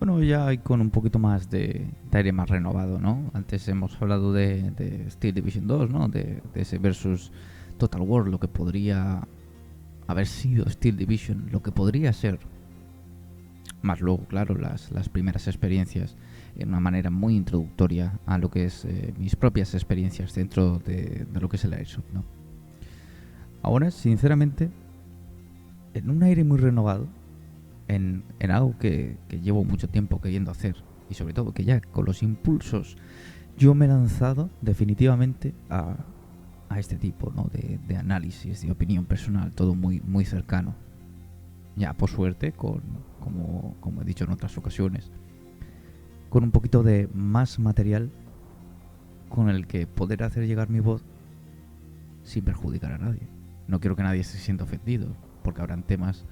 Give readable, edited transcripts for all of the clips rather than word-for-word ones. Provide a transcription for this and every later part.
Bueno, ya hay con un poquito más de aire más renovado, ¿no? Antes hemos hablado de Steel Division 2, ¿no? De ese versus Total War, lo que podría haber sido Steel Division, lo que podría ser. Más luego, claro, las primeras experiencias en una manera muy introductoria a lo que es mis propias experiencias dentro de lo que es el Airsoft, ¿no? Ahora, sinceramente, en un aire muy renovado, en algo que llevo mucho tiempo queriendo hacer, y sobre todo que ya con los impulsos yo me he lanzado definitivamente a este tipo, ¿no? de análisis, de opinión personal, todo muy, muy cercano. Ya, por suerte, como he dicho en otras ocasiones, con un poquito de más material con el que poder hacer llegar mi voz sin perjudicar a nadie. No quiero que nadie se sienta ofendido, porque habrán temas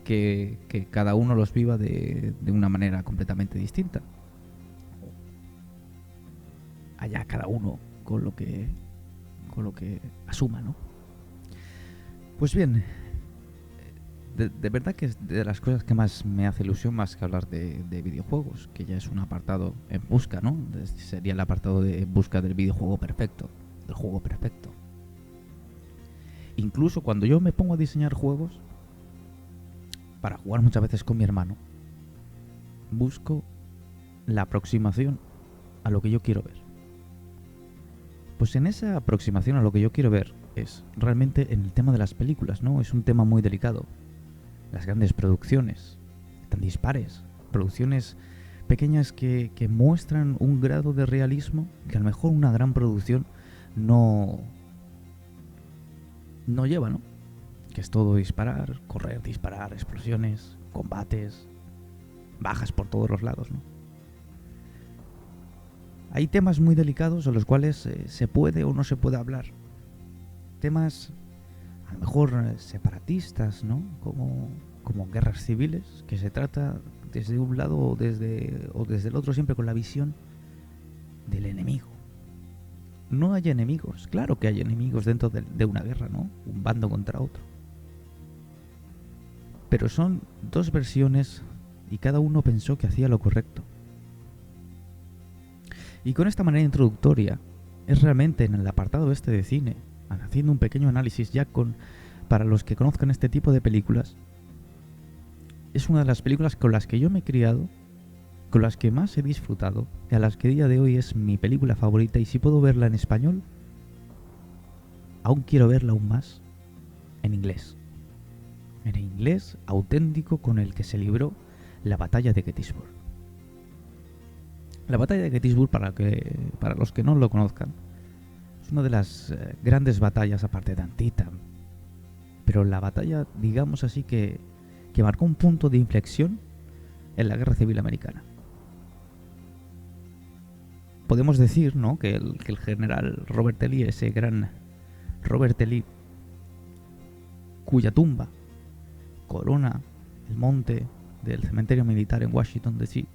que cada uno los viva de una manera completamente distinta. Allá cada uno con lo que asuma, ¿no? Pues bien, de verdad que es de las cosas que más me hace ilusión más que hablar de videojuegos, que ya es un apartado en busca, ¿no? Sería el apartado de busca del videojuego perfecto, del juego perfecto. Incluso cuando yo me pongo a diseñar juegos, para jugar muchas veces con mi hermano, busco la aproximación a lo que yo quiero ver. Pues en esa aproximación a lo que yo quiero ver es realmente en el tema de las películas, ¿no? Es un tema muy delicado. Las grandes producciones, tan dispares, producciones pequeñas que muestran un grado de realismo que a lo mejor una gran producción no, no lleva, ¿no? Que es todo disparar, correr, disparar, explosiones, combates, bajas por todos los lados, ¿no? Hay temas muy delicados de los cuales se puede o no se puede hablar. Temas a lo mejor separatistas, ¿no? Como guerras civiles, que se trata desde un lado o desde el otro, siempre con la visión del enemigo. No hay enemigos, claro que hay enemigos dentro de una guerra, ¿no? Un bando contra otro. Pero son dos versiones y cada uno pensó que hacía lo correcto. Y con esta manera introductoria, es realmente en el apartado este de cine, haciendo un pequeño análisis ya para los que conozcan este tipo de películas, es una de las películas con las que yo me he criado, con las que más he disfrutado, y a las que a día de hoy es mi película favorita, y si puedo verla en español, aún quiero verla aún más en inglés. En inglés auténtico con el que se libró la batalla de Gettysburg. La batalla de Gettysburg, para los que no lo conozcan, es una de las grandes batallas, aparte de Antietam, pero la batalla, digamos así, que marcó un punto de inflexión en la Guerra Civil Americana. Podemos decir, ¿no?, que el general Robert E. Lee, ese gran Robert E. Lee, cuya tumba corona el monte del cementerio militar en Washington, D.C.,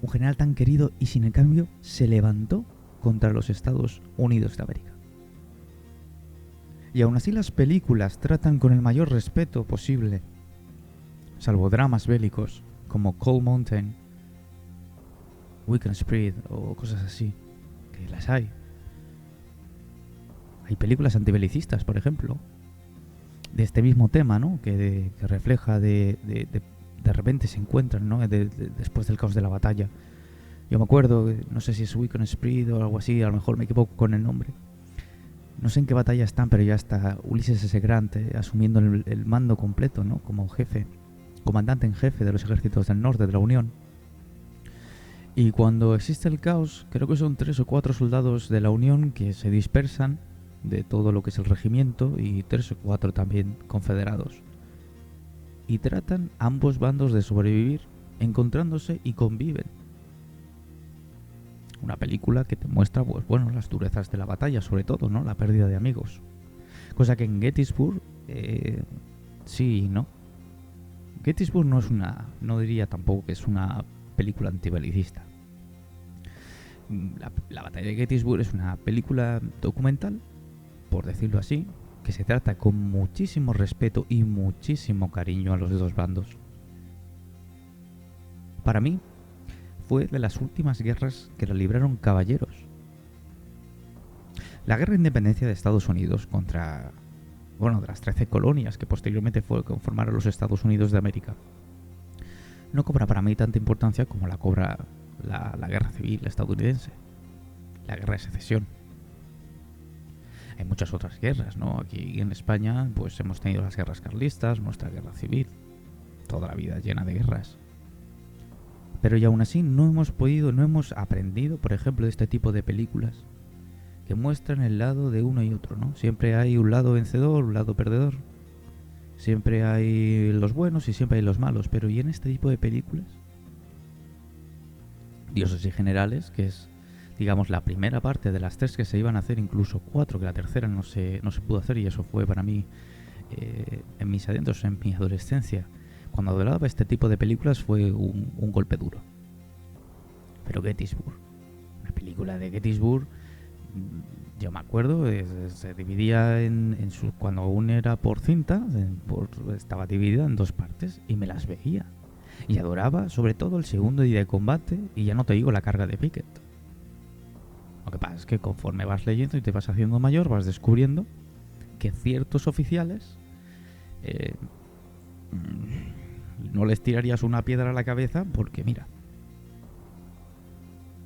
un general tan querido y sin en cambio se levantó contra los Estados Unidos de América. Y aún así las películas tratan con el mayor respeto posible, salvo dramas bélicos como Cold Mountain, Weekend Spread o cosas así, que las hay. Hay películas antibelicistas, por ejemplo, de este mismo tema, ¿no? Que refleja de repente se encuentran, ¿no? Después del caos de la batalla. Yo me acuerdo, no sé si es Weekend Spread o algo así, a lo mejor me equivoco con el nombre. No sé en qué batalla están, pero ya está Ulysses S. Grant asumiendo el mando completo, ¿no? Como jefe, comandante en jefe de los ejércitos del norte de la Unión. Y cuando existe el caos, creo que son 3 o 4 soldados de la Unión que se dispersan de todo lo que es el regimiento y 3 o 4 también confederados. Y tratan ambos bandos de sobrevivir, encontrándose y conviven. Una película que te muestra, pues bueno, las durezas de la batalla, sobre todo, ¿no? La pérdida de amigos. Cosa que en Gettysburg, sí y no. Gettysburg no diría tampoco que es una película antibelicista. La batalla de Gettysburg es una película documental, por decirlo así, que se trata con muchísimo respeto y muchísimo cariño a los dos bandos. Para mí, fue de las últimas guerras que la libraron caballeros. La guerra de independencia de Estados Unidos contra, de las 13 colonias que posteriormente conformaron los Estados Unidos de América, no cobra para mí tanta importancia como la cobra la guerra civil estadounidense, la guerra de secesión. Hay muchas otras guerras, ¿no? Aquí en España pues hemos tenido las guerras carlistas, nuestra guerra civil, toda la vida llena de guerras. Pero y aún así no hemos aprendido, por ejemplo, de este tipo de películas que muestran el lado de uno y otro, ¿no? Siempre hay un lado vencedor, un lado perdedor. Siempre hay los buenos y siempre hay los malos. Pero ¿y en este tipo de películas? Dioses y Generales, que es, digamos, la primera parte de las 3 que se iban a hacer, incluso 4, que la tercera no se pudo hacer, y eso fue para mí, en mis adentros, en mi adolescencia, cuando hablaba este tipo de películas, fue un golpe duro. Pero Gettysburg, una película de Gettysburg, yo me acuerdo, se dividía cuando aún era por cinta, estaba dividida en 2 partes y me las veía. Y adoraba sobre todo el segundo día de combate, y ya no te digo la carga de Pickett. Lo que pasa es que conforme vas leyendo y te vas haciendo mayor, vas descubriendo que ciertos oficiales no les tirarías una piedra a la cabeza porque mira.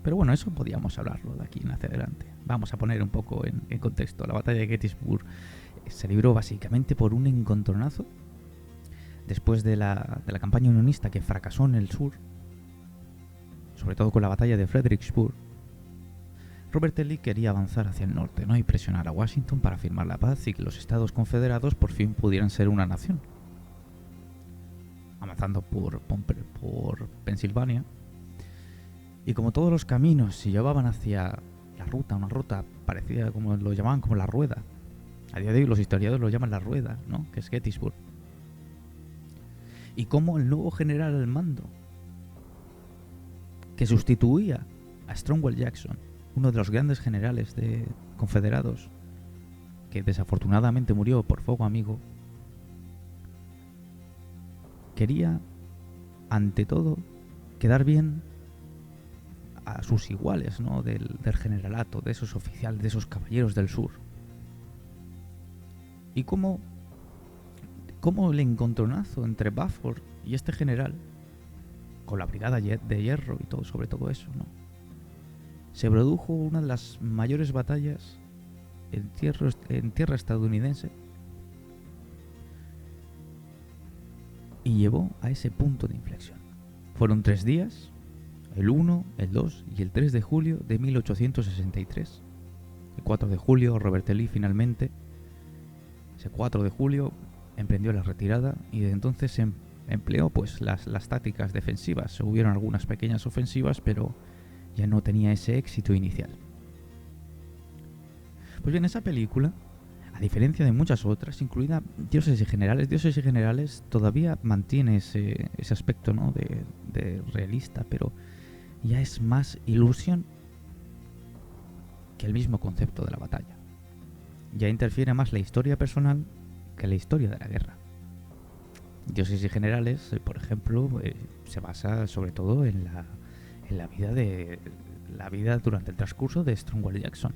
Pero bueno, eso podíamos hablarlo de aquí en hacia adelante. Vamos a poner un poco en contexto. La batalla de Gettysburg se libró básicamente por un encontronazo después de la campaña unionista que fracasó en el sur, sobre todo con la batalla de Fredericksburg. Robert E. Lee quería avanzar hacia el norte, ¿no? Y presionar a Washington para firmar la paz y que los Estados Confederados por fin pudieran ser una nación. Avanzando por Pensilvania. Y como todos los caminos se llevaban hacia una ruta parecida, como lo llamaban, como la rueda. A día de hoy los historiadores lo llaman la rueda, ¿no? Que es Gettysburg. Y como el nuevo general al mando, que sustituía a Stonewall Jackson, uno de los grandes generales de confederados, que desafortunadamente murió por fuego amigo, quería, ante todo, quedar bien a sus iguales, ¿no? Del generalato, de esos oficiales, de esos caballeros del sur. Y como el encontronazo entre Buford y este general, con la brigada de hierro y todo, sobre todo eso, ¿no? Se produjo una de las mayores batallas en tierra estadounidense y llevó a ese punto de inflexión. Fueron 3 días, el 1, el 2 y el 3 de julio de 1863. El 4 de julio Robert E. Lee finalmente, ese 4 de julio, emprendió la retirada y desde entonces se empleó pues las tácticas defensivas. Se hubieron algunas pequeñas ofensivas, pero ya no tenía ese éxito inicial. Pues bien, esa película, a diferencia de muchas otras, incluida Dioses y Generales todavía mantiene ese aspecto, ¿no? de realista, pero ya es más ilusión que el mismo concepto de la batalla. Ya interfiere más la historia personal que la historia de la guerra. Dioses y Generales, por ejemplo, se basa sobre todo en la vida durante el transcurso de Stonewall Jackson.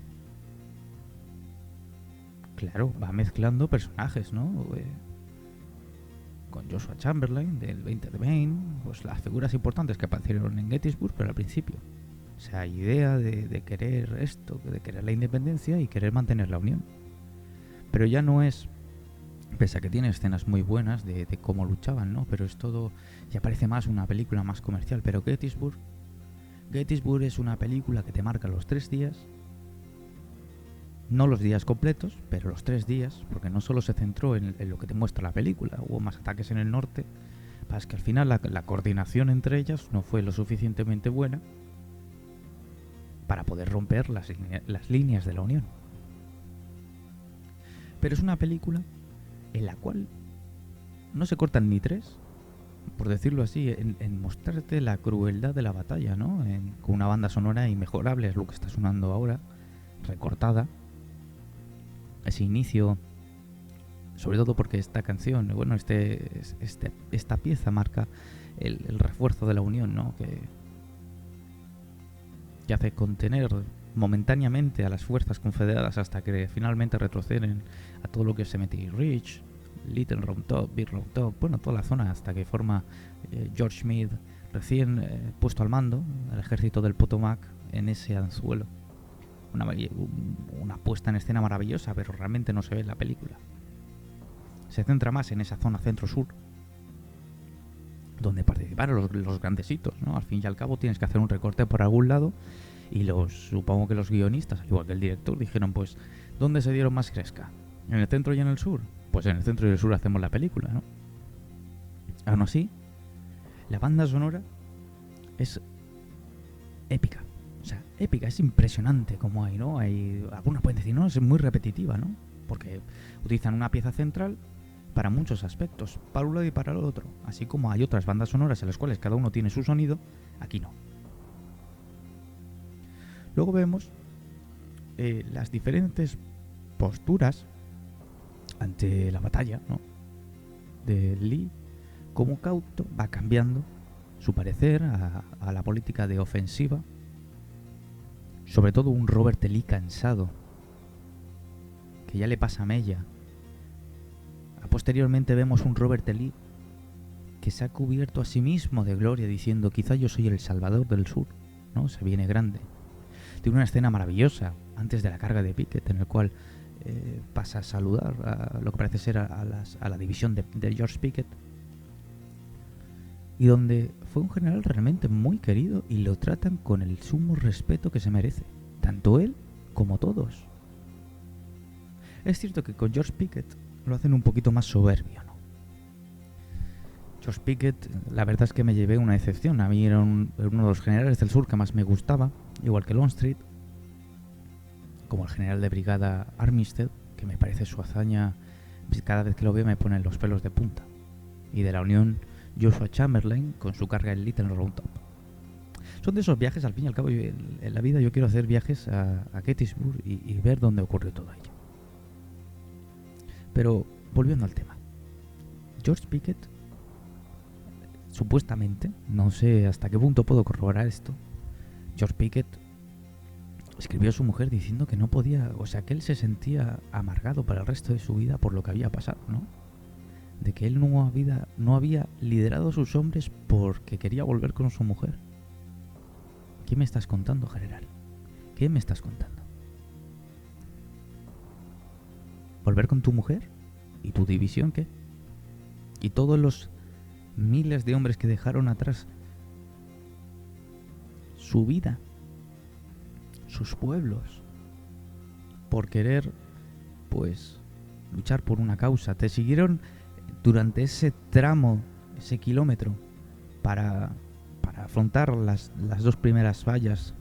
Claro, va mezclando personajes, ¿no? Con Joshua Chamberlain del 20 de Maine, pues las figuras importantes que aparecieron en Gettysburg, pero al principio. Esa idea de querer esto, de querer la independencia y querer mantener la unión. Pero ya no es, pese a que tiene escenas muy buenas de cómo luchaban, ¿no? Pero es todo, ya parece más una película más comercial. Pero Gettysburg es una película que te marca los 3 días, no los días completos, pero los 3 días, porque no solo se centró en lo que te muestra la película, hubo más ataques en el norte, para que al final la coordinación entre ellas no fue lo suficientemente buena para poder romper las líneas de la Unión. Pero es una película en la cual no se cortan ni 3, por decirlo así, en mostrarte la crueldad de la batalla, ¿no? Con una banda sonora inmejorable, es lo que está sonando ahora, recortada. Ese inicio, sobre todo porque esta canción, bueno, esta pieza marca el refuerzo de la Unión, ¿no? Que hace contener momentáneamente a las fuerzas confederadas hasta que finalmente retroceden a todo lo que es Cemetery Ridge, Little Round Top, Big Round Top, bueno, toda la zona hasta que forma George Smith recién puesto al mando, el ejército del Potomac en ese anzuelo. Una puesta en escena maravillosa, pero realmente no se ve en la película. Se centra más en esa zona centro-sur, donde participaron los grandes hitos, ¿no? Al fin y al cabo tienes que hacer un recorte por algún lado y supongo que los guionistas, al igual que el director, dijeron, pues, ¿dónde se dieron más fresca? ¿En el centro y en el sur? Pues en el centro y el sur hacemos la película, ¿no? Aún así, la banda sonora es épica. O sea, épica, es impresionante como hay, ¿no? Algunos pueden decir, no, es muy repetitiva, ¿no? Porque utilizan una pieza central para muchos aspectos, para un lado y para el otro. Así como hay otras bandas sonoras en las cuales cada uno tiene su sonido, aquí no. Luego vemos las diferentes posturas ante la batalla, ¿no? De Lee, como cauto va cambiando su parecer a la política de ofensiva. Sobre todo un Robert Lee cansado, que ya le pasa a mella. Posteriormente vemos un Robert Lee que se ha cubierto a sí mismo de gloria diciendo, quizá yo soy el salvador del sur, ¿no? Se viene grande. Tiene una escena maravillosa antes de la carga de Pickett en el cual pasa a saludar a lo que parece ser a la división de George Pickett, y donde fue un general realmente muy querido y lo tratan con el sumo respeto que se merece, tanto él como todos. Es cierto que con George Pickett lo hacen un poquito más soberbio, ¿no? George Pickett, la verdad es que me llevé una decepción. A mí era uno de los generales del sur que más me gustaba, igual que Longstreet, como el general de brigada Armistead, que me parece su hazaña, cada vez que lo veo me ponen los pelos de punta. Y de la Unión, Joshua Chamberlain con su carga en Little Round Top. Son de esos viajes, al fin y al cabo, en la vida yo quiero hacer viajes a Gettysburg y ver dónde ocurrió todo ello. Pero, volviendo al tema, George Pickett, supuestamente, no sé hasta qué punto puedo corroborar esto, George Pickett escribió a su mujer diciendo que no podía, o sea, que él se sentía amargado para el resto de su vida por lo que había pasado, ¿no? De que él no había liderado a sus hombres porque quería volver con su mujer. ¿Qué me estás contando, general? ¿Qué me estás contando? ¿Volver con tu mujer? ¿Y tu división qué? ¿Y todos los miles de hombres que dejaron atrás su vida, sus pueblos, por querer, pues, luchar por una causa? Te siguieron durante ese tramo, ese kilómetro, para afrontar las dos primeras vallas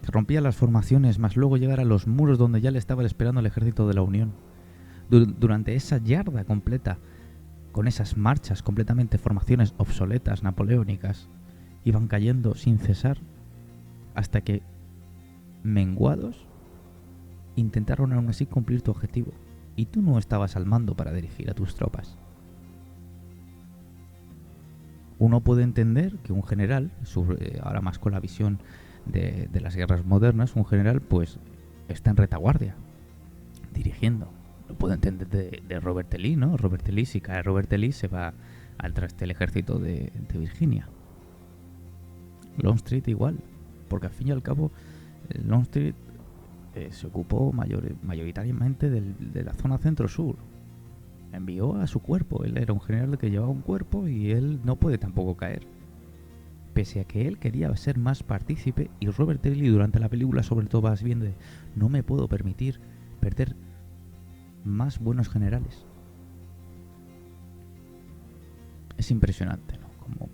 que rompían las formaciones, más luego llegar a los muros donde ya le estaba esperando el ejército de la Unión. Durante esa yarda completa, con esas marchas completamente, formaciones obsoletas, napoleónicas, iban cayendo sin cesar, hasta que, menguados, intentaron aún así cumplir tu objetivo. Y tú no estabas al mando para dirigir a tus tropas. Uno puede entender que un general, ahora más con la visión de las guerras modernas, un general pues está en retaguardia, dirigiendo. Lo puedo entender de Robert Lee, ¿no? Robert Lee, si cae Robert Lee, se va al traste del ejército de Virginia. Longstreet igual, porque al fin y al cabo Longstreet se ocupó mayoritariamente de la zona centro-sur. Envió a su cuerpo. Él era un general que llevaba un cuerpo y él no puede tampoco caer. Pese a que él quería ser más partícipe, y Robert Lee durante la película sobre todo vas viendo, no me puedo permitir perder más buenos generales. Es impresionante, ¿no?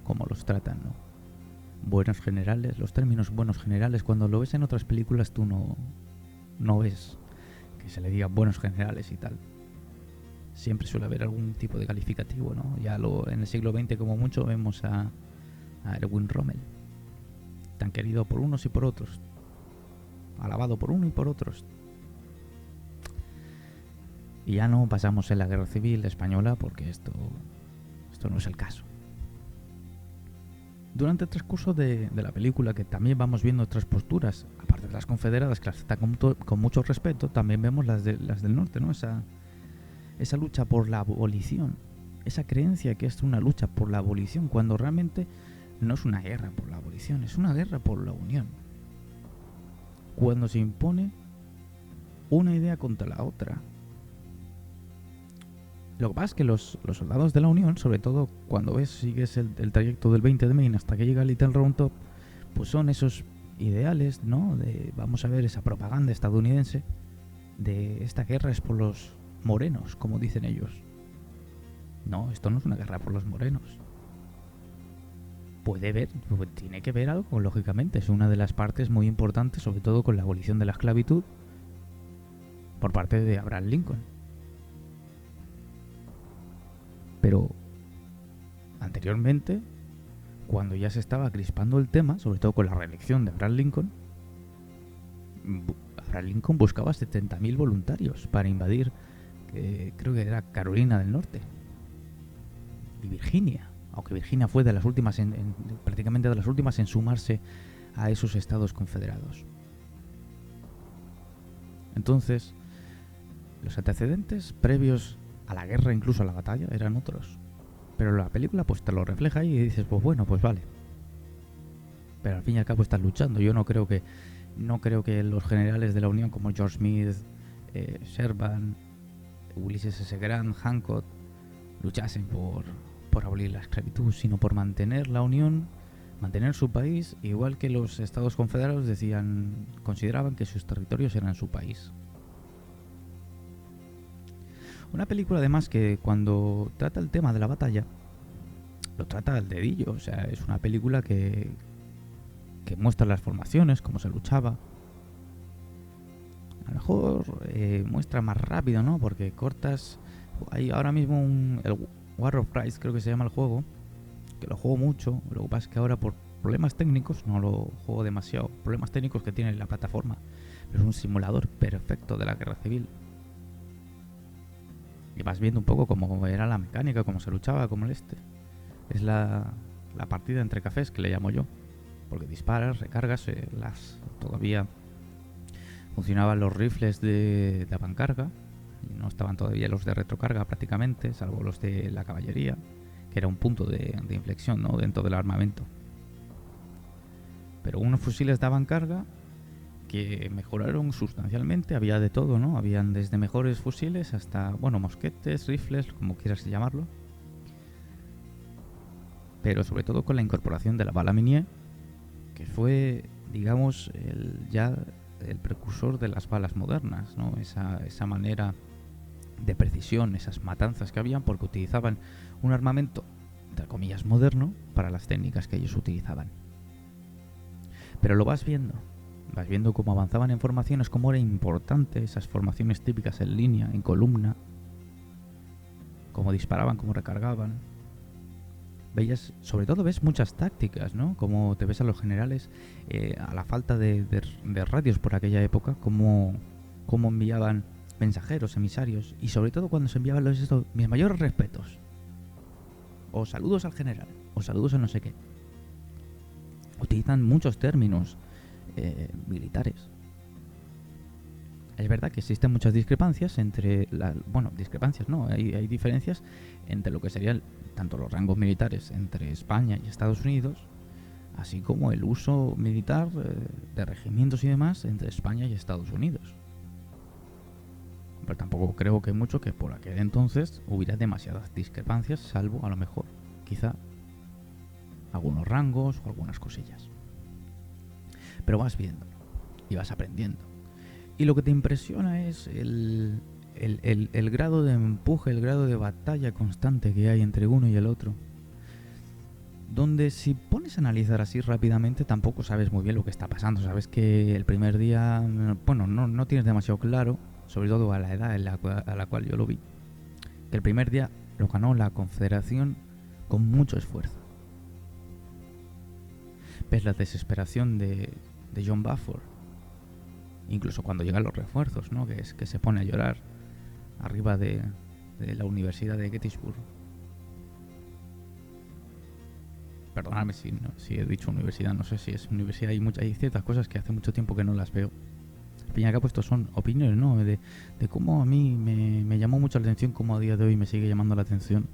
Cómo los tratan, ¿no? Buenos generales, los términos buenos generales, cuando lo ves en otras películas tú no ves que se le diga buenos generales y tal. Siempre suele haber algún tipo de calificativo, ¿no? Ya en el siglo XX como mucho vemos a Erwin Rommel, tan querido por unos y por otros, alabado por uno y por otros. Y ya no pasamos en la Guerra Civil Española porque esto no es el caso. Durante el transcurso de la película, que también vamos viendo otras posturas, aparte de las confederadas, que las tratan con mucho respeto, también vemos las del norte, ¿no? Esa lucha por la abolición, esa creencia que es una lucha por la abolición, cuando realmente no es una guerra por la abolición, es una guerra por la unión. Cuando se impone una idea contra la otra. Lo que pasa es que los soldados de la Unión, sobre todo cuando sigues el trayecto del 20 de Maine hasta que llega a Little Round Top, pues son esos ideales, ¿no? Vamos a ver esa propaganda estadounidense de esta guerra es por los morenos, como dicen ellos. No, esto no es una guerra por los morenos. Tiene que ver algo, lógicamente. Es una de las partes muy importantes, sobre todo con la abolición de la esclavitud por parte de Abraham Lincoln. Pero anteriormente, cuando ya se estaba crispando el tema, sobre todo con la reelección de Abraham Lincoln buscaba 70.000 voluntarios para invadir, creo que era Carolina del Norte y Virginia, aunque Virginia fue de las últimas prácticamente de las últimas en sumarse a esos estados confederados. Entonces, los antecedentes previos a la guerra, incluso a la batalla, eran otros. Pero la película pues te lo refleja ahí y dices, pues bueno, pues vale. Pero al fin y al cabo estás luchando. Yo no creo que los generales de la Unión como George Smith, Sherman, Ulysses S. Grant, Hancock luchasen por abolir la esclavitud, sino por mantener la Unión, mantener su país, igual que los estados confederados consideraban que sus territorios eran su país. Una película además que cuando trata el tema de la batalla, lo trata al dedillo, o sea, es una película que muestra las formaciones, cómo se luchaba. A lo mejor muestra más rápido, ¿no? Porque cortas... Hay ahora mismo el War of Price, creo que se llama el juego, que lo juego mucho, lo que pasa es que ahora por problemas técnicos no lo juego demasiado, problemas técnicos que tiene la plataforma, pero es un simulador perfecto de la guerra civil. Y vas viendo un poco cómo era la mecánica, cómo se luchaba, como es la partida entre cafés, que le llamo yo. Porque disparas, recargas, todavía funcionaban los rifles de avancarga. Y no estaban todavía los de retrocarga prácticamente, salvo los de la caballería, que era un punto de inflexión, ¿no?, dentro del armamento. Pero unos fusiles de avancarga que mejoraron sustancialmente, había de todo, ¿no? Habían desde mejores fusiles hasta, bueno, mosquetes, rifles, como quieras llamarlo. Pero sobre todo con la incorporación de la bala Minié, que fue, digamos, el precursor de las balas modernas, ¿no? Esa manera de precisión, esas matanzas que habían, porque utilizaban un armamento, entre comillas, moderno para las técnicas que ellos utilizaban. Pero lo vas viendo cómo avanzaban en formaciones, cómo era importante esas formaciones típicas en línea, en columna, cómo disparaban, cómo recargaban. Sobre todo ves muchas tácticas, ¿no? Como te ves a los generales, a la falta de radios por aquella época, cómo enviaban mensajeros, emisarios, y sobre todo cuando se enviaban mis mayores respetos, o saludos al general, o saludos a no sé qué. Utilizan muchos términos militares. Es verdad que existen muchas discrepancias hay diferencias entre lo que serían tanto los rangos militares entre España y Estados Unidos, así como el uso militar de regimientos y demás entre España y Estados Unidos. Pero tampoco creo que mucho que por aquel entonces hubiera demasiadas discrepancias, salvo a lo mejor, quizá, algunos rangos o algunas cosillas. Pero vas viendo y vas aprendiendo. Y lo que te impresiona es el grado de empuje, el grado de batalla constante que hay entre uno y el otro. Donde si pones a analizar así rápidamente tampoco sabes muy bien lo que está pasando. Sabes que el primer día, bueno, no tienes demasiado claro, sobre todo a la edad a la cual yo lo vi, que el primer día lo ganó la Confederación con mucho esfuerzo. Ves la desesperación de John Buford, incluso cuando llegan los refuerzos, ¿no? Que se pone a llorar arriba de la Universidad de Gettysburg. Perdonadme si he dicho universidad, no sé si es universidad. Hay ciertas cosas que hace mucho tiempo que no las veo. Al fin y al cabo, estos son opiniones, ¿no? De cómo a mí me llamó mucho la atención, cómo a día de hoy me sigue llamando la atención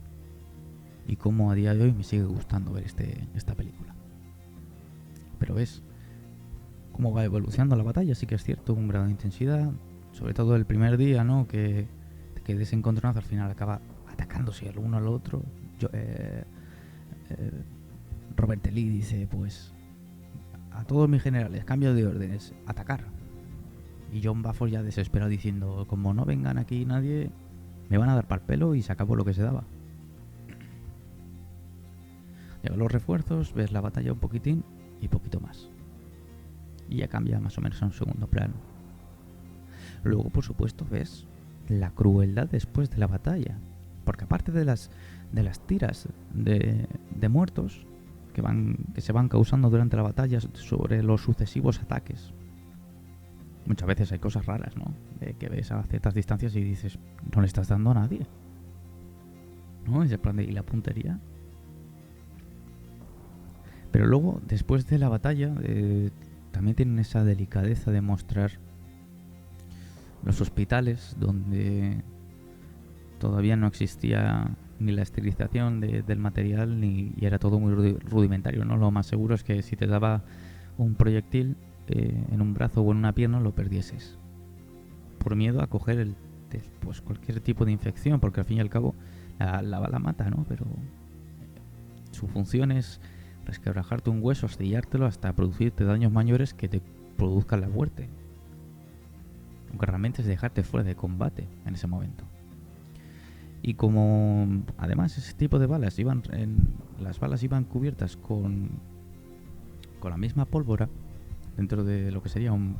y cómo a día de hoy me sigue gustando ver esta película. Pero ves cómo va evolucionando la batalla, sí que es cierto, un grado de intensidad, sobre todo el primer día, ¿no? Que ese encontronazo al final acaba atacándose el uno al otro. Robert E. Lee dice, pues, a todos mis generales, cambio de órdenes, atacar. Y John Buford ya desesperado diciendo, como no vengan aquí nadie, me van a dar pa'l pelo, y se acabó lo que se daba. Llegan los refuerzos, ves la batalla un poquitín y poquito más. Y ya cambia más o menos a un segundo plano. Luego, por supuesto, ves la crueldad después de la batalla. Porque aparte de las tiras de muertos que se van causando durante la batalla sobre los sucesivos ataques, muchas veces hay cosas raras, ¿no? Que ves a ciertas distancias y dices, no le estás dando a nadie, ¿no? Es el plan y la puntería. Pero luego, después de la batalla, también tienen esa delicadeza de mostrar los hospitales donde todavía no existía ni la esterilización del material y era todo muy rudimentario, ¿no? Lo más seguro es que si te daba un proyectil en un brazo o en una pierna lo perdieses por miedo a coger pues cualquier tipo de infección, porque al fin y al cabo la bala mata, ¿no? Pero su función es resquebrajarte un hueso, astillártelo hasta producirte daños mayores que te produzcan la muerte. Aunque realmente es dejarte fuera de combate en ese momento. Y como además ese tipo de balas las balas iban cubiertas con la misma pólvora dentro de lo que sería un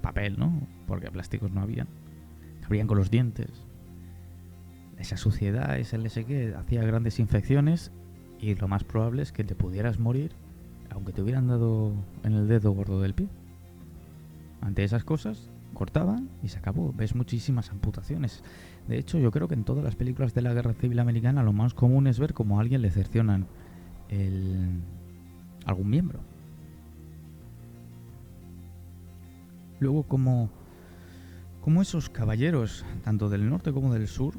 papel, ¿no? Porque plásticos no habían. Abrían con los dientes. Esa suciedad, ese LSG hacía grandes infecciones y lo más probable es que te pudieras morir aunque te hubieran dado en el dedo gordo del pie. Ante esas cosas cortaban y se acabó. Ves muchísimas amputaciones. De hecho, yo creo que en todas las películas de la Guerra Civil Americana lo más común es ver cómo a alguien le cercionan algún miembro. Luego, como esos caballeros, tanto del norte como del sur,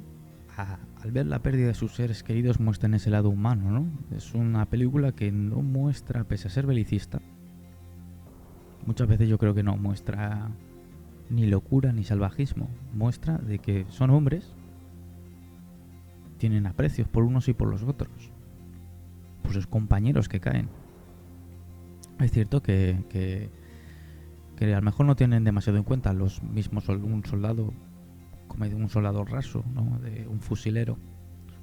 al ver la pérdida de sus seres queridos, muestran ese lado humano, ¿no? Es una película que no muestra, pese a ser belicista, muchas veces yo creo que no muestra ni locura ni salvajismo. Muestra de que son hombres, tienen aprecios por unos y por los otros, por sus compañeros que caen. Es cierto que a lo mejor no tienen demasiado en cuenta los mismos un soldado, como un soldado raso, ¿no? De un fusilero,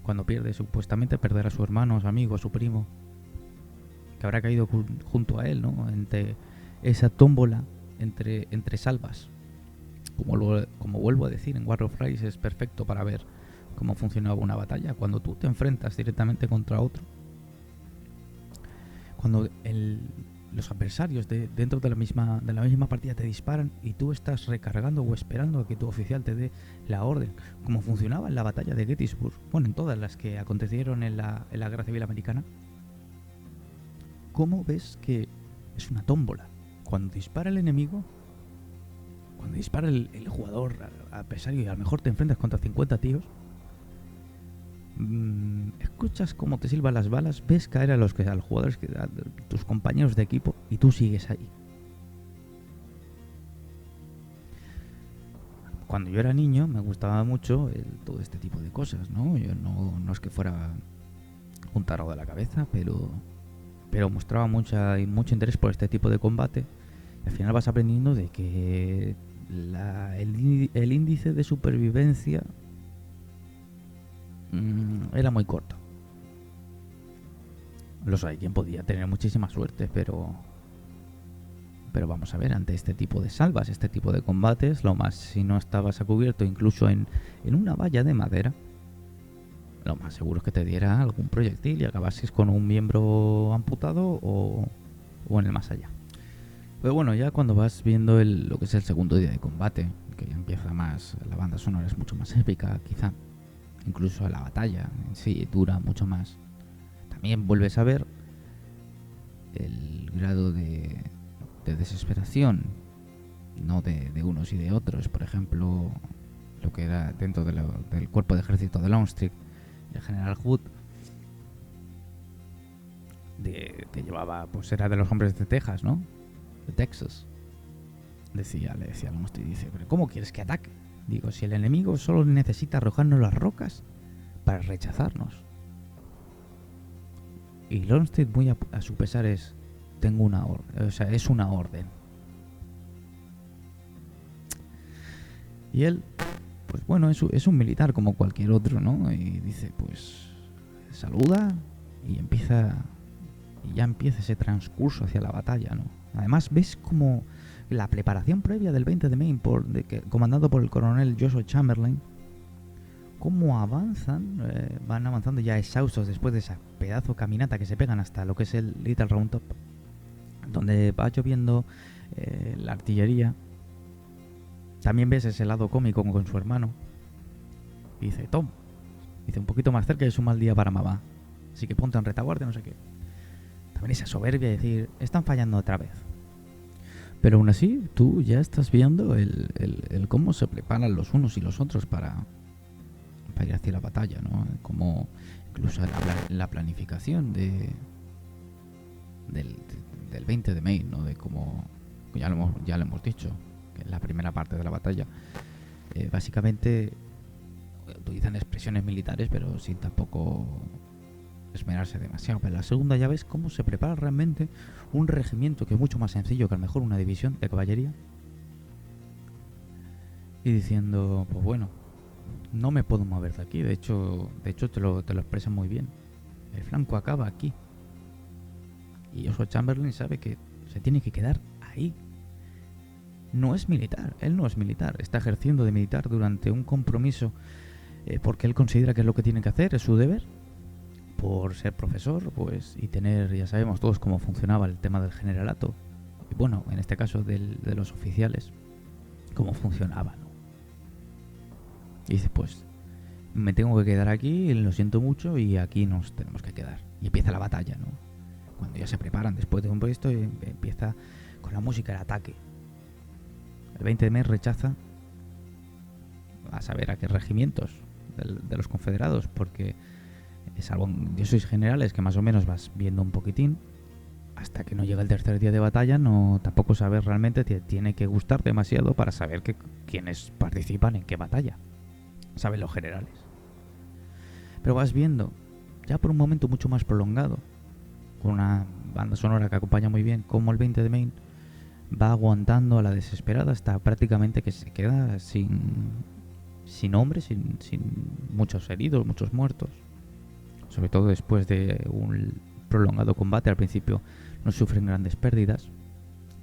cuando pierde, supuestamente perder a su hermano, a su amigo, a su primo, que habrá caído junto a él, ¿no? Entre esa tómbola entre salvas. Como vuelvo a decir, en War of Rise es perfecto para ver cómo funcionaba una batalla. Cuando tú te enfrentas directamente contra otro, cuando los adversarios dentro de la misma partida te disparan y tú estás recargando o esperando a que tu oficial te dé la orden, como funcionaba en la batalla de Gettysburg, bueno, en todas las que acontecieron en la Guerra Civil Americana. ¿Cómo ves que es una tómbola? Cuando dispara el enemigo, cuando dispara el jugador adversario y a lo mejor te enfrentas contra 50 tíos, escuchas cómo te silban las balas, ves caer a los jugadores, a tus compañeros de equipo, y tú sigues ahí. Cuando yo era niño me gustaba mucho todo este tipo de cosas, ¿no? Yo no es que fuera un tarado de la cabeza, pero mostraba mucho interés por este tipo de combate. Y al final vas aprendiendo de que el índice de supervivencia era muy corto. Hay quien podía tener muchísima suerte, pero vamos a ver, ante este tipo de salvas, este tipo de combates, si no estabas a cubierto incluso en una valla de madera, lo más seguro es que te diera algún proyectil y acabases con un miembro amputado o en el más allá. Pero bueno, ya cuando vas viendo lo que es el segundo día de combate, que ya empieza más, la banda sonora es mucho más épica, quizá. Incluso la batalla en sí dura mucho más. También vuelves a ver el grado de desesperación, no de unos y de otros. Por ejemplo, lo que era dentro del cuerpo de ejército de Longstreet, el general Hood, que llevaba, pues era de los hombres de Texas, ¿no? De Texas. Le decía a Longstreet, dice, ¿pero cómo quieres que ataque? Digo, si el enemigo solo necesita arrojarnos las rocas para rechazarnos. Y Longstreet, muy a su pesar, tengo una orden, o sea, es una orden. Y él, pues bueno, es un militar como cualquier otro, ¿no? Y dice, pues, saluda y ya empieza ese transcurso hacia la batalla, ¿no? Además, ves como la preparación previa del 20 de Maine, comandado por el coronel Joshua Chamberlain, cómo van avanzando ya exhaustos después de esa pedazo caminata que se pegan hasta lo que es el Little Round Top, donde va lloviendo la artillería. También ves ese lado cómico con su hermano. Y dice, Tom, dice, un poquito más cerca es un mal día para mamá, así que ponte en retaguardia, no sé qué. También esa soberbia de decir, están fallando otra vez. Pero aún así, tú ya estás viendo el cómo se preparan los unos y los otros para ir hacia la batalla, ¿no? Como incluso la planificación del 20 de Maine, ¿no? De cómo, ya lo hemos dicho, que es la primera parte de la batalla. Básicamente utilizan expresiones militares, pero sin tampoco esmerarse demasiado. Pero la segunda ya ves cómo se prepara realmente un regimiento, que es mucho más sencillo que a lo mejor una división de caballería. Y diciendo, pues bueno, no me puedo mover de aquí. De hecho te lo expresan muy bien. El flanco acaba aquí. Y Joshua Chamberlain sabe que se tiene que quedar ahí. No es militar, él no es militar. Está ejerciendo de militar durante un compromiso porque él considera que es lo que tiene que hacer, es su deber, por ser profesor, pues, y tener, ya sabemos todos cómo funcionaba el tema del generalato. Y bueno, en este caso de los oficiales, cómo funcionaba, ¿no? Y dice, pues, me tengo que quedar aquí, lo siento mucho, y aquí nos tenemos que quedar. Y empieza la batalla, ¿no? Cuando ya se preparan después de un puesto, empieza con la música el ataque. El 20 de mes rechaza a saber a qué regimientos de los confederados, porque salvo yo sois generales que más o menos vas viendo un poquitín, hasta que no llega el tercer día de batalla, no tampoco sabes realmente, te tiene que gustar demasiado para saber quiénes participan en qué batalla. Saben los generales. Pero vas viendo, ya por un momento mucho más prolongado, con una banda sonora que acompaña muy bien, como el 20 de Maine va aguantando a la desesperada hasta prácticamente que se queda sin hombres, sin muchos heridos, muchos muertos. Sobre todo después de un prolongado combate, al principio no sufren grandes pérdidas,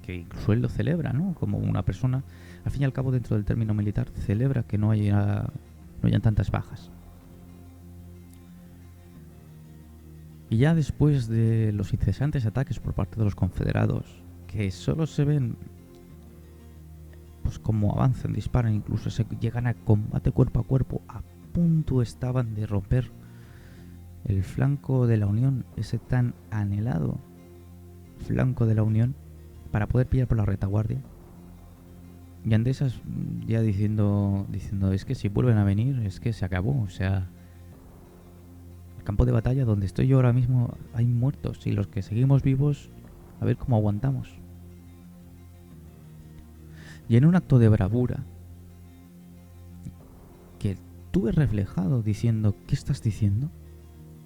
que incluso él lo celebra, ¿no? Como una persona, al fin y al cabo, dentro del término militar, celebra que no hayan tantas bajas. Y ya después de los incesantes ataques por parte de los confederados, que solo se ven pues como avanzan, disparan, incluso se llegan a combate cuerpo a cuerpo, a punto estaban de romper el flanco de la Unión, ese tan anhelado flanco de la Unión, para poder pillar por la retaguardia. Y ante esas, ya diciendo, es que si vuelven a venir, es que se acabó. O sea, el campo de batalla donde estoy yo ahora mismo hay muertos, y los que seguimos vivos, a ver cómo aguantamos. Y en un acto de bravura, que tuve reflejado diciendo, ¿qué estás diciendo?,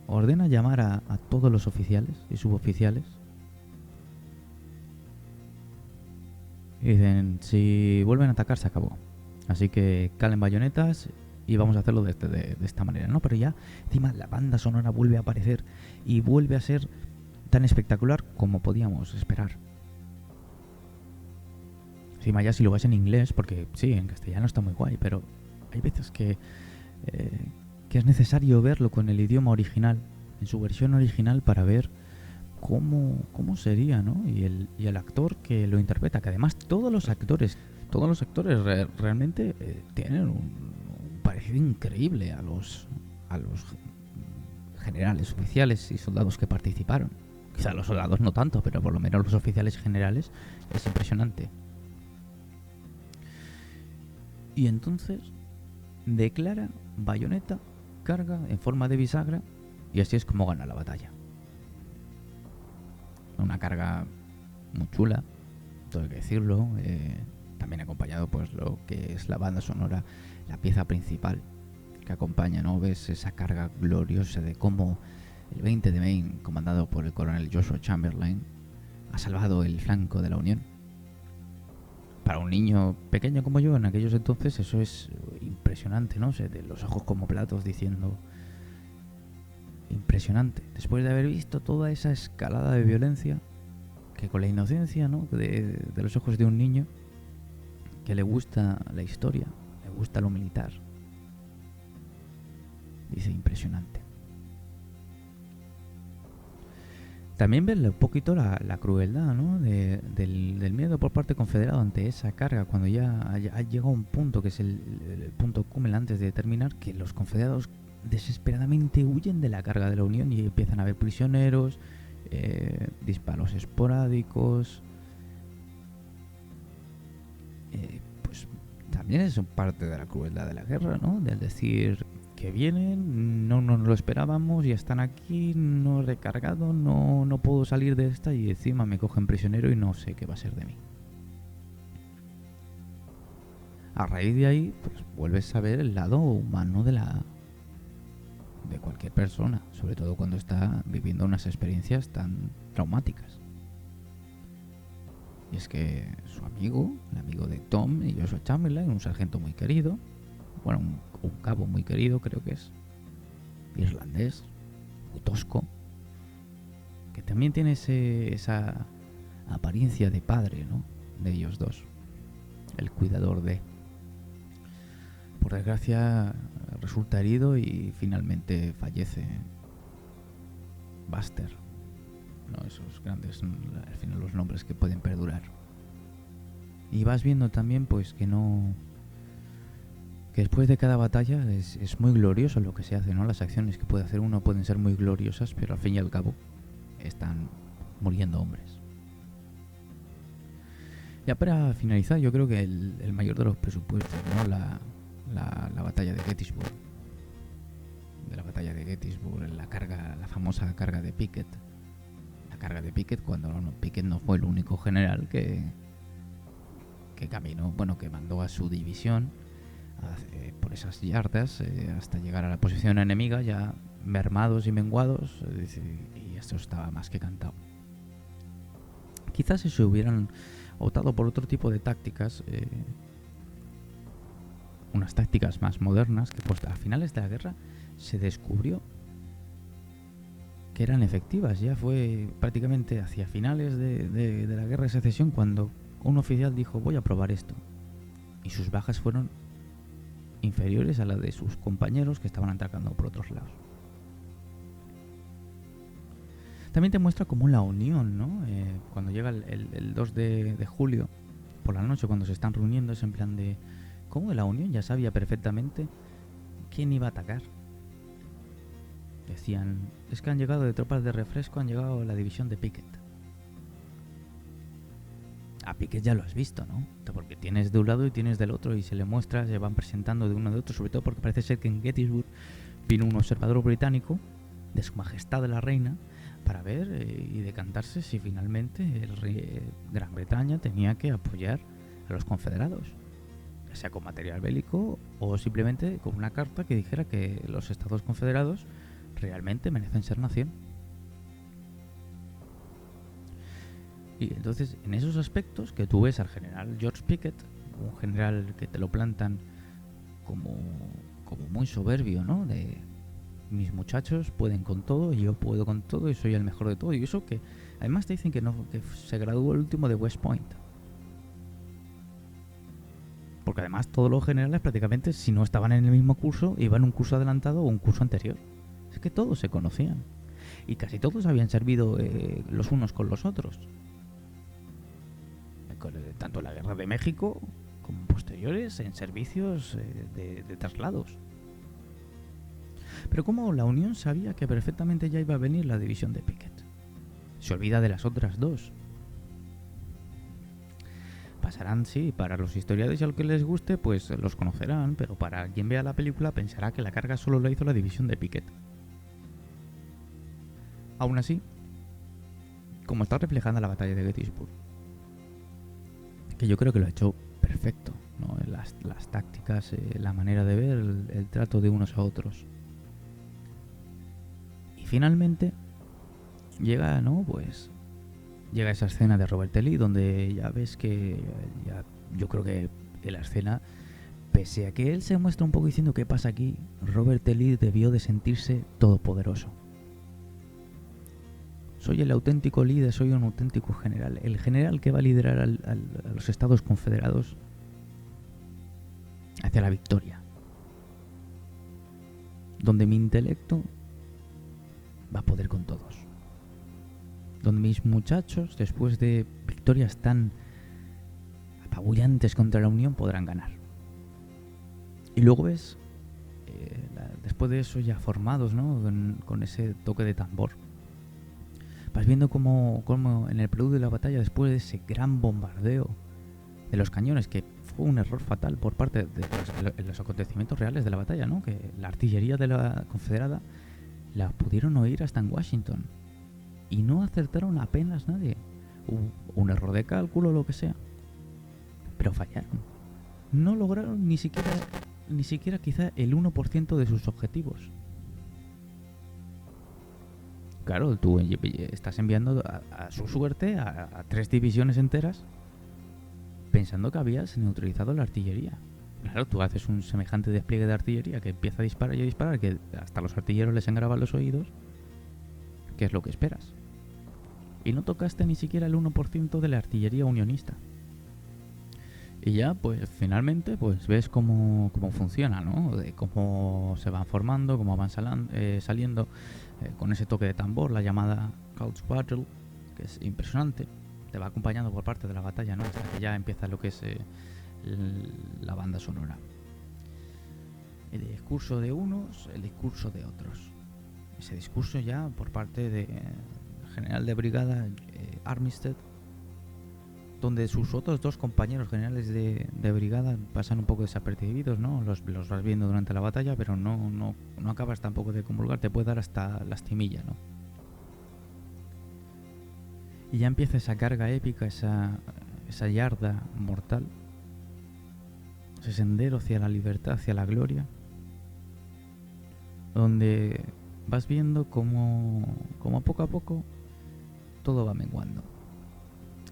ordena llamar a todos los oficiales y suboficiales. Y dicen, si vuelven a atacar se acabó. Así que calen bayonetas y vamos a hacerlo de esta manera, ¿no? Pero ya encima la banda sonora vuelve a aparecer y vuelve a ser tan espectacular como podíamos esperar. Encima ya si lo ves en inglés, porque sí, en castellano está muy guay, pero hay veces que es necesario verlo con el idioma original, en su versión original, para ver cómo sería, ¿no? Y el actor que lo interpreta, que además todos los actores realmente tienen un parecido increíble a los generales, oficiales y soldados que participaron. Quizá los soldados no tanto, pero por lo menos los oficiales generales es impresionante. Y entonces declara Bayonetta, carga en forma de bisagra y así es como gana la batalla. Una carga muy chula, todo hay que decirlo, también acompañado pues lo que es la banda sonora, la pieza principal que acompaña, ¿no? Ves esa carga gloriosa de cómo el 20 de Maine, comandado por el coronel Joshua Chamberlain, ha salvado el flanco de la Unión. Para un niño pequeño como yo en aquellos entonces eso es impresionante, ¿no? O sea, de los ojos como platos diciendo... Impresionante. Después de haber visto toda esa escalada de violencia, que con la inocencia, ¿no? de los ojos de un niño que le gusta la historia, le gusta lo militar, dice impresionante. También ves un poquito la crueldad, ¿no? del miedo por parte confederado ante esa carga, cuando ya ha llegado un punto que es el punto cúmene antes de terminar, que los confederados desesperadamente huyen de la carga de la Unión y empiezan a haber prisioneros, disparos esporádicos. Pues también es parte de la crueldad de la guerra, ¿no? Del decir que vienen, no nos lo esperábamos, ya están aquí, no he recargado, no puedo salir de esta y encima me cogen prisionero y no sé qué va a ser de mí. A raíz de ahí, pues vuelves a ver el lado humano de cualquier persona, sobre todo cuando está viviendo unas experiencias tan traumáticas. Y es que su amigo, el amigo de Tom y Joshua Chamberlain, un sargento muy querido, bueno, un cabo muy querido creo que es, irlandés, muy tosco, que también tiene esa apariencia de padre, ¿no? De ellos dos, el cuidador de... Por desgracia resulta herido y finalmente fallece Buster, ¿no? Esos grandes, al final los nombres que pueden perdurar. Y vas viendo también pues que después de cada batalla es muy glorioso lo que se hace, ¿no? Las acciones que puede hacer uno pueden ser muy gloriosas, pero al fin y al cabo están muriendo hombres. Ya para finalizar, yo creo que el mayor de los presupuestos, ¿no? La batalla de Gettysburg. De la batalla de Gettysburg, la famosa carga de Pickett. La carga de Pickett cuando Pickett no fue el único general que caminó, bueno, que mandó a su división por esas yardas hasta llegar a la posición enemiga, ya mermados y menguados, y esto estaba más que cantado. Quizás si se hubieran optado por otro tipo de tácticas, unas tácticas más modernas, que pues a finales de la guerra se descubrió que eran efectivas. Ya fue prácticamente hacia finales de la guerra de secesión cuando un oficial dijo: voy a probar esto, y sus bajas fueron inferiores a las de sus compañeros que estaban atacando por otros lados. También te muestra cómo la unión, ¿no? Cuando llega el 2 de julio por la noche, cuando se están reuniendo, es en plan de cómo la Unión ya sabía perfectamente quién iba a atacar. Decían, es que han llegado de tropas de refresco, han llegado a la división de Pickett. A Pickett ya lo has visto, ¿no? Porque tienes de un lado y tienes del otro y se le muestra, se van presentando de uno de otro, sobre todo porque parece ser que en Gettysburg vino un observador británico de Su Majestad la Reina para ver y decantarse si finalmente el rey Gran Bretaña tenía que apoyar a los confederados, ya sea con material bélico o simplemente con una carta que dijera que los estados confederados realmente merecen ser nación. Y entonces, en esos aspectos que tú ves al general George Pickett, un general que te lo plantan como muy soberbio, ¿no? De mis muchachos pueden con todo, y yo puedo con todo y soy el mejor de todo. Y eso que además te dicen que se graduó el último de West Point. Porque además todos los generales prácticamente, si no estaban en el mismo curso, iban un curso adelantado o un curso anterior. Es que todos se conocían. Y casi todos habían servido los unos con los otros. Tanto en la Guerra de México como posteriores en servicios de traslados. Pero como la Unión sabía que perfectamente ya iba a venir la división de Pickett. Se olvida de las otras dos. Pasarán, sí, para los historiadores y a los que les guste, pues los conocerán, pero para quien vea la película pensará que la carga solo la hizo la división de Pickett. Aún así, como está reflejada la batalla de Gettysburg, que yo creo que lo ha hecho perfecto, ¿no? Las tácticas, la manera de ver, el trato de unos a otros. Y finalmente llega, ¿no? Pues llega esa escena de Robert E. Lee donde ya ves que yo creo que en la escena, pese a que él se muestra un poco diciendo qué pasa aquí, Robert E. Lee debió de sentirse todopoderoso. Soy el auténtico líder, soy un auténtico general, el general que va a liderar a los Estados Confederados hacia la victoria, donde mi intelecto va a poder con todos, donde mis muchachos, después de victorias tan apabullantes contra la Unión, podrán ganar. Y luego ves, después de eso ya formados, ¿no? Con ese toque de tambor, vas viendo cómo en el preludio de la batalla, después de ese gran bombardeo de los cañones, que fue un error fatal por parte de los acontecimientos reales de la batalla, ¿no? Que la artillería de la confederada la pudieron oír hasta en Washington y no acertaron apenas nadie. Hubo un error de cálculo o lo que sea, pero fallaron. No lograron ni siquiera quizá el 1% de sus objetivos. Claro, tú estás enviando a su suerte a 3 divisiones enteras pensando que habías neutralizado la artillería. Claro, tú haces un semejante despliegue de artillería que empieza a disparar y a disparar, que hasta los artilleros les engravan los oídos. ¿Qué es lo que esperas? Y no tocaste ni siquiera el 1% de la artillería unionista. Y ya, pues finalmente, pues ves cómo funciona, ¿no? De cómo se van formando, cómo van saliendo con ese toque de tambor, la llamada Couch Battle, que es impresionante. Te va acompañando por parte de la batalla, ¿no? Hasta que ya empieza lo que es la banda sonora. El discurso de unos, el discurso de otros. Ese discurso ya por parte del general de brigada Armistead, donde sus otros 2 compañeros generales de brigada pasan un poco desapercibidos, ¿no? Los vas viendo durante la batalla, pero no acabas tampoco de comulgar, te puede dar hasta lastimilla, ¿no? Y ya empieza esa carga épica, esa yarda mortal, ese sendero hacia la libertad, hacia la gloria, donde vas viendo cómo poco a poco todo va menguando.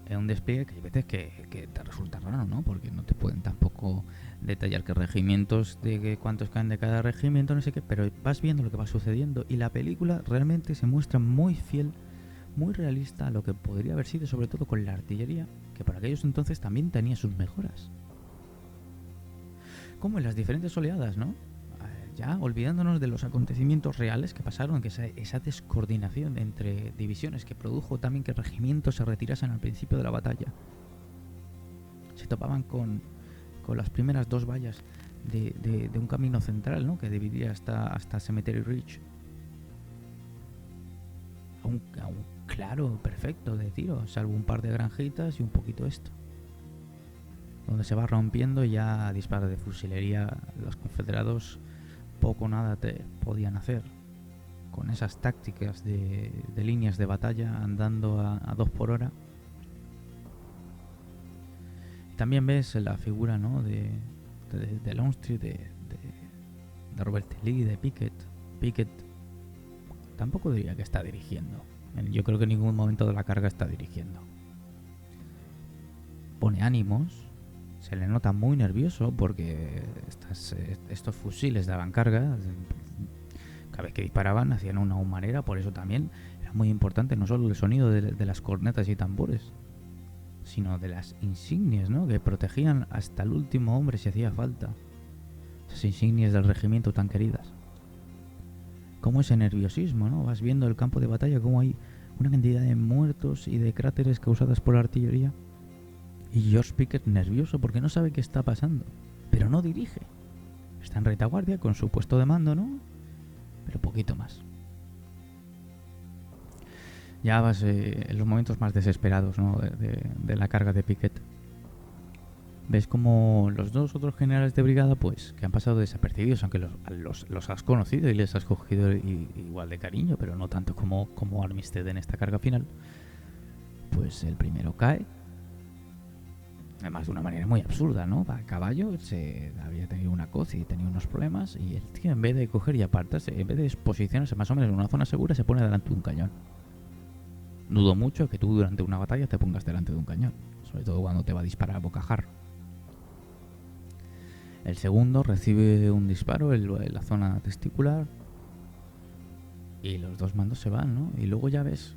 Es un despliegue que hay veces que te resulta raro, ¿no? Porque no te pueden tampoco detallar qué regimientos, de cuántos caen de cada regimiento, no sé qué, pero vas viendo lo que va sucediendo y la película realmente se muestra muy fiel, muy realista a lo que podría haber sido, sobre todo con la artillería, que para aquellos entonces también tenía sus mejoras. Como en las diferentes oleadas, ¿no? Ya olvidándonos de los acontecimientos reales que pasaron, que esa descoordinación entre divisiones que produjo también que regimientos se retirasen al principio de la batalla. Se topaban con las primeras 2 vallas de un camino central, ¿no? Que dividía hasta Cemetery Ridge. A un claro perfecto de tiro, salvo un par de granjitas y un poquito esto. Donde se va rompiendo ya a disparos de fusilería los confederados poco o nada te podían hacer con esas tácticas de líneas de batalla andando a 2 por hora. También ves la figura, ¿no? de Longstreet, de Robert E. Lee, de Pickett. Pickett tampoco diría que está dirigiendo. Yo creo que en ningún momento de la carga está dirigiendo. Pone ánimos. Se le nota muy nervioso porque estos fusiles daban carga. Cada vez que disparaban hacían una humareda. Por eso también era muy importante no solo el sonido de las cornetas y tambores, sino de las insignias, ¿no? Que protegían hasta el último hombre si hacía falta. Esas insignias del regimiento tan queridas. Como ese nerviosismo, ¿no? Vas viendo el campo de batalla, como hay una cantidad de muertos y de cráteres causadas por la artillería. Y George Pickett nervioso porque no sabe qué está pasando, pero no dirige. Está en retaguardia con su puesto de mando, ¿no? Pero poquito más. Ya vas en los momentos más desesperados, ¿no? de la carga de Pickett. Ves como los dos otros generales de brigada, pues, que han pasado desapercibidos, aunque los has conocido y les has cogido igual de cariño, pero no tanto como Armistead en esta carga final. Pues el primero cae, además de una manera muy absurda, ¿no? Va a caballo, había tenido una coz y tenía unos problemas, y el tío, en vez de coger y apartarse, en vez de posicionarse más o menos en una zona segura, se pone delante de un cañón. Dudo mucho que tú durante una batalla te pongas delante de un cañón, sobre todo cuando te va a disparar a bocajarro. El segundo recibe un disparo en la zona testicular y los dos mandos se van, ¿no? Y luego ya ves...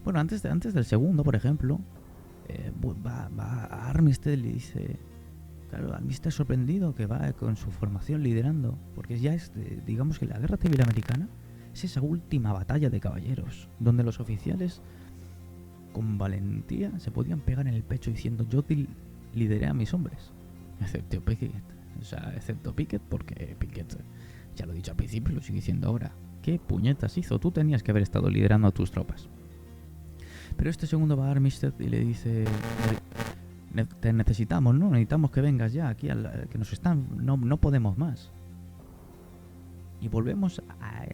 Bueno, antes del segundo, por ejemplo, va a Armistead y le dice... Claro, Armistead sorprendido que va con su formación liderando, porque ya es, digamos que la Guerra Civil Americana es esa última batalla de caballeros, donde los oficiales con valentía se podían pegar en el pecho diciendo yo lideré a mis hombres. Excepto Pickett. O sea, excepto Pickett, porque Pickett, ya lo he dicho al principio, lo sigue diciendo ahora. ¿Qué puñetas hizo? Tú tenías que haber estado liderando a tus tropas. Pero este segundo va a Armistead y le dice... Te necesitamos, ¿no? Necesitamos que vengas ya aquí, que nos están... No podemos más. Y volvemos a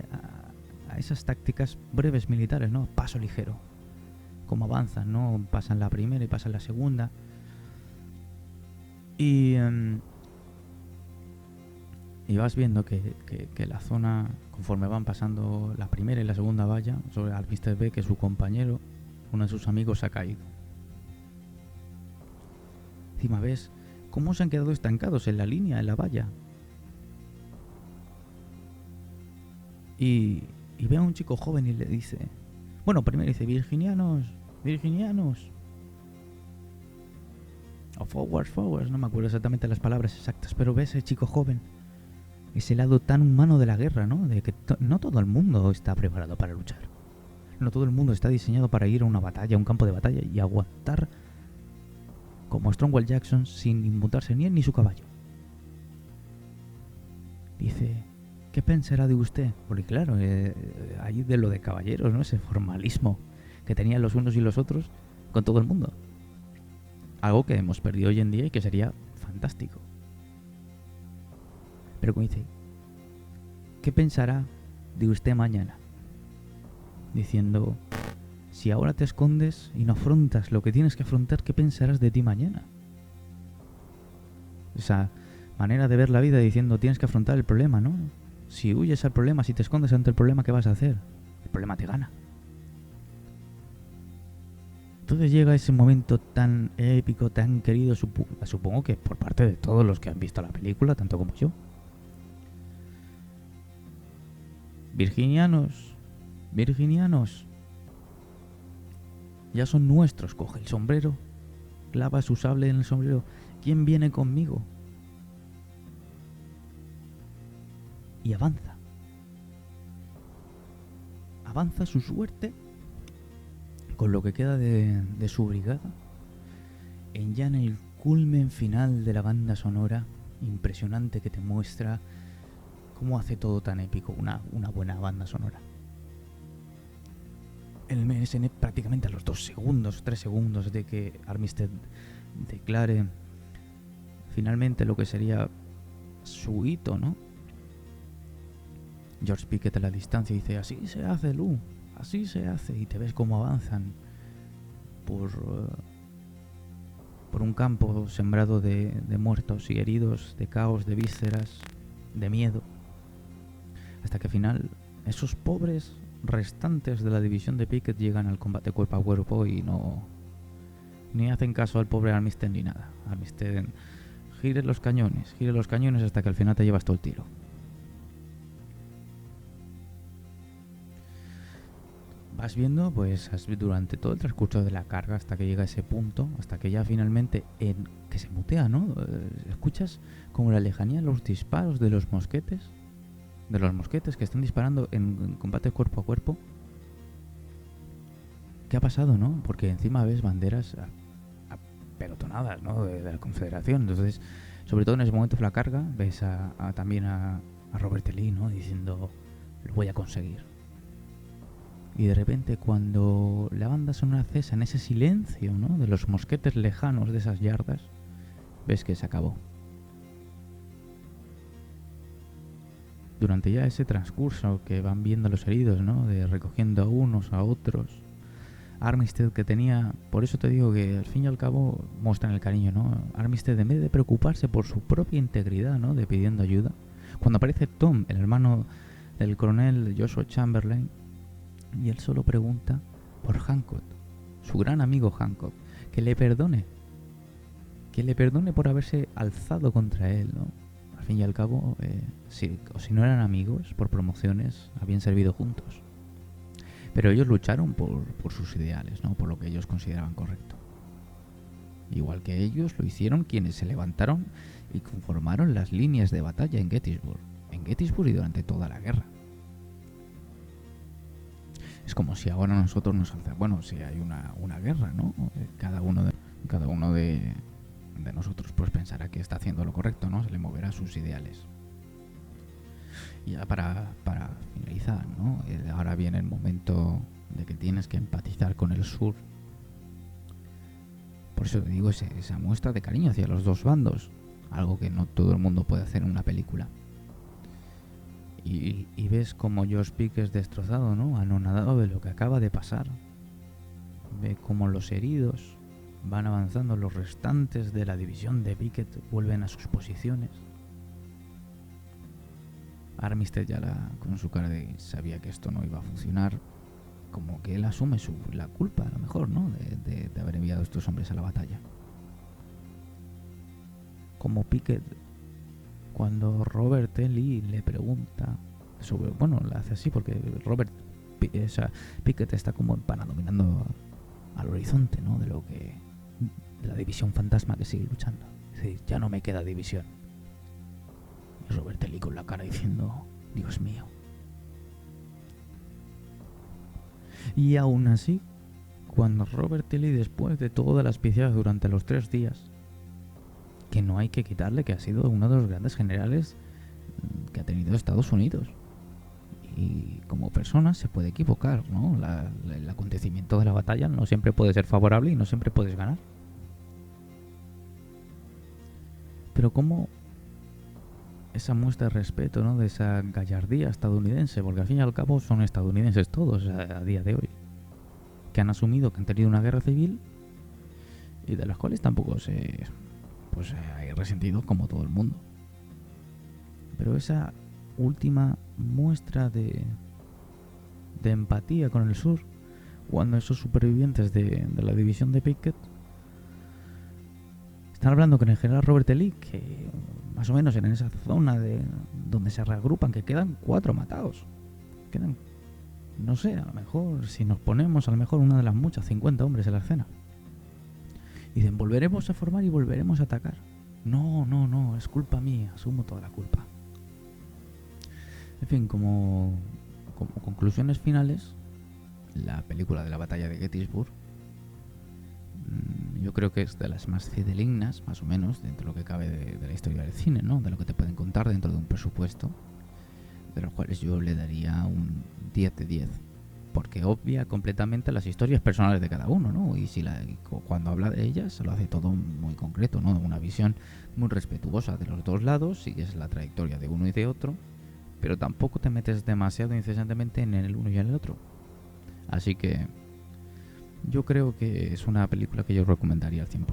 esas tácticas breves militares, ¿no? Paso ligero. Como avanzan, ¿no? Pasan la primera y pasan la segunda. Y vas viendo que la zona, conforme van pasando la primera y la segunda valla, sobre Armistead ve que su compañero, uno de sus amigos, ha caído. Encima ves cómo se han quedado estancados en la línea, en la valla. Y ve a un chico joven y le dice... Bueno, primero dice, virginianos. O forwards, no me acuerdo exactamente las palabras exactas, pero ves a ese chico joven, ese lado tan humano de la guerra, ¿no? De que no todo el mundo está preparado para luchar. No todo el mundo está diseñado para ir a una batalla, a un campo de batalla y aguantar como Stonewall Jackson sin inmutarse ni él ni su caballo. Dice, ¿qué pensará de usted? Porque claro, hay de lo de caballeros, ¿no? Ese formalismo que tenían los unos y los otros con todo el mundo. Algo que hemos perdido hoy en día y que sería fantástico. Pero como dice, ¿qué pensará de usted mañana? Diciendo, si ahora te escondes y no afrontas lo que tienes que afrontar, ¿qué pensarás de ti mañana? Esa manera de ver la vida diciendo, tienes que afrontar el problema, ¿no? Si huyes al problema, si te escondes ante el problema, ¿qué vas a hacer? El problema te gana. Entonces llega ese momento tan épico, tan querido, supongo que por parte de todos los que han visto la película, tanto como yo. Virginianos, ya son nuestros. Coge el sombrero, clava su sable en el sombrero. ¿Quién viene conmigo? Y avanza. Avanza su suerte con lo que queda de su brigada, ya en el culmen final de la banda sonora impresionante que te muestra cómo hace todo tan épico una buena banda sonora. El MSN prácticamente a los 2 segundos, 3 segundos de que Armistead declare finalmente lo que sería su hito, ¿no? George Pickett a la distancia dice, así se hace, Lou. Así se hace, y te ves cómo avanzan por un campo sembrado de muertos y heridos, de caos, de vísceras, de miedo, hasta que al final esos pobres restantes de la división de Pickett llegan al combate cuerpo a cuerpo y no ni hacen caso al pobre Armistead ni nada. Armistead, gire los cañones hasta que al final te llevas todo el tiro. Vas viendo, pues, durante todo el transcurso de la carga hasta que llega a ese punto, hasta que ya finalmente que se mutea, ¿no? Escuchas como la lejanía los disparos de los mosquetes que están disparando en combate cuerpo a cuerpo. ¿Qué ha pasado, no? Porque encima ves banderas apelotonadas, ¿no? De la Confederación. Entonces, sobre todo en ese momento de la carga, ves también a Robert E. Lee, ¿no? Diciendo, lo voy a conseguir. Y de repente cuando la banda sonora cesa en ese silencio, ¿no?, de los mosquetes lejanos de esas yardas, ves que se acabó. Durante ya ese transcurso que van viendo los heridos, ¿no?, de recogiendo a unos a otros, Armistead, que tenía, por eso te digo que al fin y al cabo muestran el cariño, ¿no? Armistead, en vez de preocuparse por su propia integridad, ¿no?, de pidiendo ayuda, cuando aparece Tom, el hermano del coronel Joshua Chamberlain, y él solo pregunta por Hancock, su gran amigo Hancock, que le perdone por haberse alzado contra él, ¿no? Al fin y al cabo, si no eran amigos, por promociones habían servido juntos. Pero ellos lucharon por sus ideales, ¿no?, por lo que ellos consideraban correcto. Igual que ellos lo hicieron quienes se levantaron y conformaron las líneas de batalla en Gettysburg y durante toda la guerra. Es como si ahora nosotros nos alzamos, bueno, si hay una guerra, ¿no?, cada uno de nosotros pues pensará que está haciendo lo correcto, ¿no?, se le moverá sus ideales. Y ya para finalizar, ¿no?, ahora viene el momento de que tienes que empatizar con el sur. Por eso te digo, esa muestra de cariño hacia los dos bandos, algo que no todo el mundo puede hacer en una película. Y ves como George Pickett es destrozado, ¿no?, anonadado de lo que acaba de pasar. Ve como los heridos van avanzando, los restantes de la división de Pickett vuelven a sus posiciones. Armistead ya con su cara de sabía que esto no iba a funcionar, como que él asume la culpa, a lo mejor, ¿no?, de haber enviado a estos hombres a la batalla. Como Pickett, cuando Robert E. Lee le pregunta sobre, bueno, lo hace así porque Pickett está como empanado mirando al horizonte, ¿no?, de la división fantasma que sigue luchando. Dice, ya no me queda división. Y Robert E. Lee con la cara diciendo, Dios mío. Y aún así, cuando Robert E. Lee, después de todas las pifias durante los 3 días, que no hay que quitarle que ha sido uno de los grandes generales que ha tenido Estados Unidos, y como persona se puede equivocar, ¿no? El acontecimiento de la batalla no siempre puede ser favorable y no siempre puedes ganar. Pero como esa muestra de respeto, ¿no?, de esa gallardía estadounidense, porque al fin y al cabo son estadounidenses todos a día de hoy, que han asumido que han tenido una guerra civil y de las cuales tampoco hay resentido como todo el mundo. Pero esa última muestra de empatía con el sur, cuando esos supervivientes de la división de Pickett están hablando con el general Robert E. Lee, que más o menos en esa zona donde se reagrupan, que quedan 4 matados. Quedan, no sé, a lo mejor, si nos ponemos, a lo mejor una de las muchas, 50 hombres en la escena. Y dicen, volveremos a formar y volveremos a atacar. No, es culpa mía, asumo toda la culpa. En fin, como conclusiones finales, la película de la batalla de Gettysburg, yo creo que es de las más fidedignas, más o menos, dentro de lo que cabe de la historia del cine, ¿no?, de lo que te pueden contar dentro de un presupuesto, de los cuales yo le daría un 10 de 10, porque obvia completamente las historias personales de cada uno, ¿no?, y cuando habla de ellas lo hace todo muy concreto, ¿no?, una visión muy respetuosa de los dos lados, sigues la trayectoria de uno y de otro, pero tampoco te metes demasiado incesantemente en el uno y en el otro. Así que yo creo que es una película que yo recomendaría al 100%.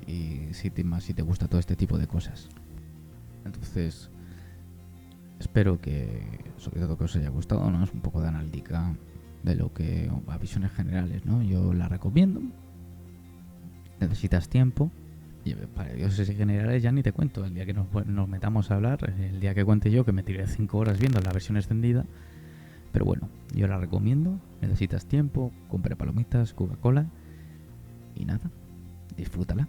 Y si te gusta todo este tipo de cosas. Entonces, espero que, sobre todo, que os haya gustado, ¿no? Es un poco de analítica de lo que, a visiones generales, ¿no? Yo la recomiendo. Necesitas tiempo. Y para dioses generales ya ni te cuento. El día que nos metamos a hablar, el día que cuente yo, que me tiré 5 horas viendo la versión extendida. Pero bueno, yo la recomiendo. Necesitas tiempo, compra palomitas, Coca-Cola y nada, disfrútala.